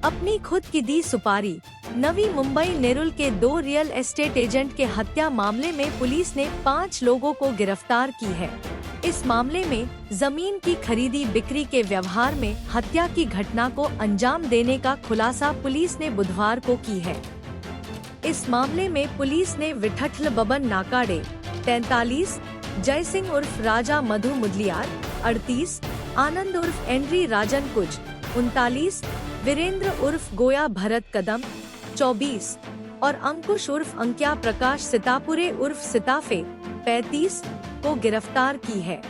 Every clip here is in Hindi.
अपनी खुद की दी सुपारी। नवी मुंबई नेरुल के 2 रियल एस्टेट एजेंट के हत्या मामले में पुलिस ने 5 लोगों को गिरफ्तार की है। इस मामले में जमीन की खरीदी बिक्री के व्यवहार में हत्या की घटना को अंजाम देने का खुलासा पुलिस ने बुधवार को की है। इस मामले में पुलिस ने विठठल बबन नाकाडे 43, जयसिंह उर्फ राजा मधु मुदलियार 38, आनंद उर्फ एंड्री राजन कुज 39, वीरेंद्र उर्फ गोया भरत कदम 24 और अंकुश उर्फ अंक्या प्रकाश सितापुरे उर्फ सिताफे 35 को गिरफ्तार की है।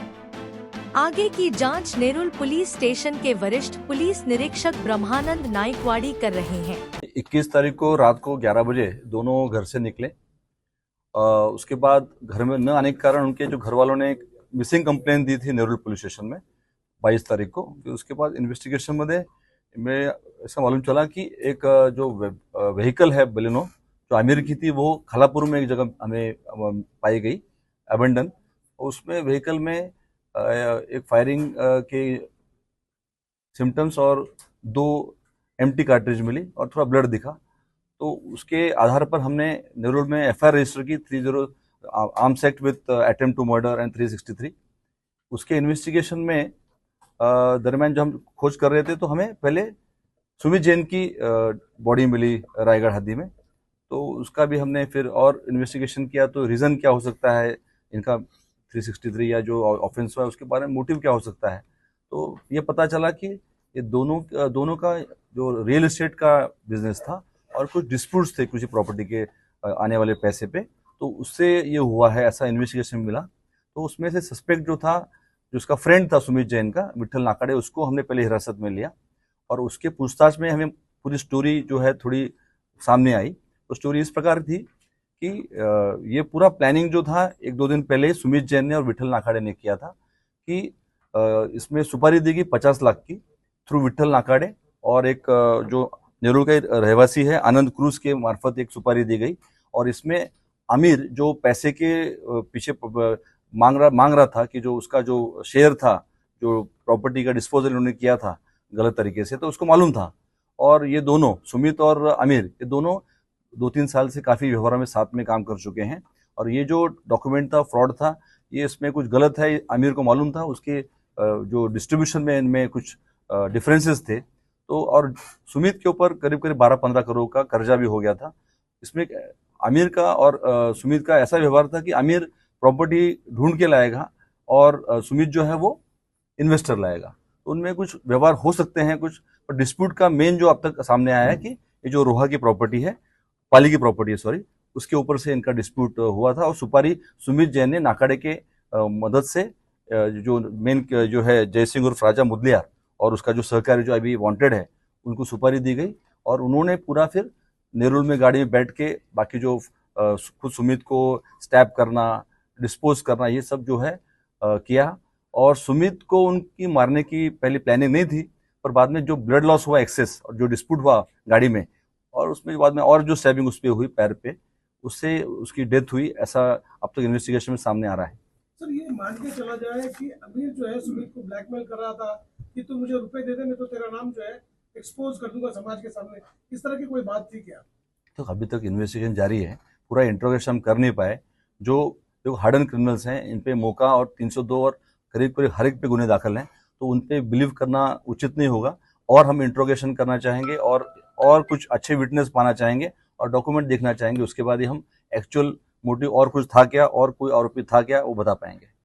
आगे की जांच नेरुल पुलिस स्टेशन के वरिष्ठ पुलिस निरीक्षक ब्रह्मानंद नाइकवाड़ी कर रहे हैं। 21 तारीख को रात को 11 बजे दोनों घर से निकले। उसके बाद घर में न आने के कारण उनके जो घर वालों ने एक मिसिंग कंप्लेंट दी थी नेरुल पुलिस स्टेशन में 22 तारीख को। उसके बाद इन्वेस्टिगेशन में ऐसा मालूम चला कि एक जो व्हीकल है बलेनो जो आमिर की थी वो खालापुर में एक जगह हमें पाई गई अबेंडन। उसमें व्हीकल में एक फायरिंग के सिम्टम्स और 2 एम्प्टी कार्ट्रिज मिली और थोड़ा ब्लड दिखा। तो उसके आधार पर हमने नेरुल में एफआईआर रजिस्टर की 30 arms act with attempt to murder and 363। उसके इन्वेस्टिगेशन में दरमियान जब हम खोज कर रहे थे तो हमें पहले सुमित जैन की बॉडी मिली रायगढ़ हद्दी में। तो उसका भी हमने फिर और इन्वेस्टिगेशन किया तो रीज़न क्या हो सकता है इनका 363 या जो ऑफेंस हुआ उसके बारे में मोटिव क्या हो सकता है। तो ये पता चला कि ये दोनों का जो रियल एस्टेट का बिजनेस था और कुछ डिस्प्यूट्स थे कुछ प्रॉपर्टी के आने वाले पैसे पे, तो उससे ये हुआ है ऐसा इन्वेस्टिगेशन मिला। तो उसमें से सस्पेक्ट जो था जो उसका फ्रेंड था सुमित जैन का विठल नाकाडे, उसको हमने पहले हिरासत में लिया और उसके पूछताछ में हमें पूरी स्टोरी जो है थोड़ी सामने आई। तो स्टोरी इस प्रकार थी कि ये पूरा प्लानिंग जो था 1-2 दिन पहले सुमित जैन ने और विठल नाकाडे ने किया था कि इसमें सुपारी दी गई 50 लाख की थ्रू विठल नाकाडे और एक जो नेरुल का रहवासी है आनंद क्रूज के मार्फत एक सुपारी दी गई। और इसमें आमिर जो पैसे के पीछे मांग रहा था कि जो उसका जो शेयर था जो प्रॉपर्टी का डिस्पोजल उन्होंने किया था गलत तरीके से, तो उसको मालूम था। और ये दोनों सुमित और आमिर ये दोनों 2-3 साल से काफ़ी व्यवहार में साथ में काम कर चुके हैं। और ये जो डॉक्यूमेंट था फ्रॉड था, ये इसमें कुछ गलत है आमिर को मालूम था। उसके जो डिस्ट्रीब्यूशन में इनमें कुछ डिफरेंसेस थे। तो और सुमित के ऊपर करीब 12-15 करोड़ का कर्जा भी हो गया था। इसमें आमिर का और सुमित का ऐसा व्यवहार था कि आमिर प्रॉपर्टी ढूंढ के लाएगा और सुमित जो है वो इन्वेस्टर लाएगा। तो उनमें कुछ व्यवहार हो सकते हैं कुछ, पर डिस्प्यूट का मेन जो अब तक सामने आया है कि ये जो रोहा की प्रॉपर्टी है, पाली की प्रॉपर्टी है सॉरी, उसके ऊपर से इनका डिस्प्यूट हुआ था। और सुपारी सुमित जैन ने नाकाडे के मदद से जो मेन जो है जयसिंह उर्फ राजा मुदलियार और उसका जो सहकारी जो अभी वांटेड है उनको सुपारी दी गई। और उन्होंने पूरा फिर नेरुल में गाड़ी में बैठ के बाकी जो खुद सुमित को स्टैप करना डिस्पोज करना ये सब जो है किया। और सुमित को उनकी मारने की पहले प्लानिंग नहीं थी, पर बाद में जो ब्लड लॉस हुआ एक्सेस और जो डिस्प्यूट हुआ गाड़ी में और उसमें बाद में और जो स्टैबिंग उस पर हुई पैर पे, उससे उसकी डेथ हुई, ऐसा अब तक इन्वेस्टिगेशन में सामने आ रहा है। सर ये मान के चला जाए कि अमीर जो है सुमित को ब्लैकमेल कर रहा था कि तू मुझे रुपए दे दे मैं तो तेरा नाम जो है एक्सपोज कर दूंगा समाज के सामने, इस तरह की कोई बात थी क्या? तो अभी तक इन्वेस्टिगेशन जारी है, पूरा इंट्रोगेशन हम कर नहीं पाए। जो हार्डन क्रिमिनल्स हैं इन पे मौका और 302 और करीब हर एक पे गुने दाखिल हैं, तो उन पे बिलीव करना उचित नहीं होगा। और हम इंट्रोगेशन करना चाहेंगे और कुछ अच्छे विटनेस पाना चाहेंगे और डॉक्यूमेंट देखना चाहेंगे। उसके बाद ही हम एक्चुअल मोटिव और कुछ था क्या और कोई आरोपी था क्या वो बता पाएंगे।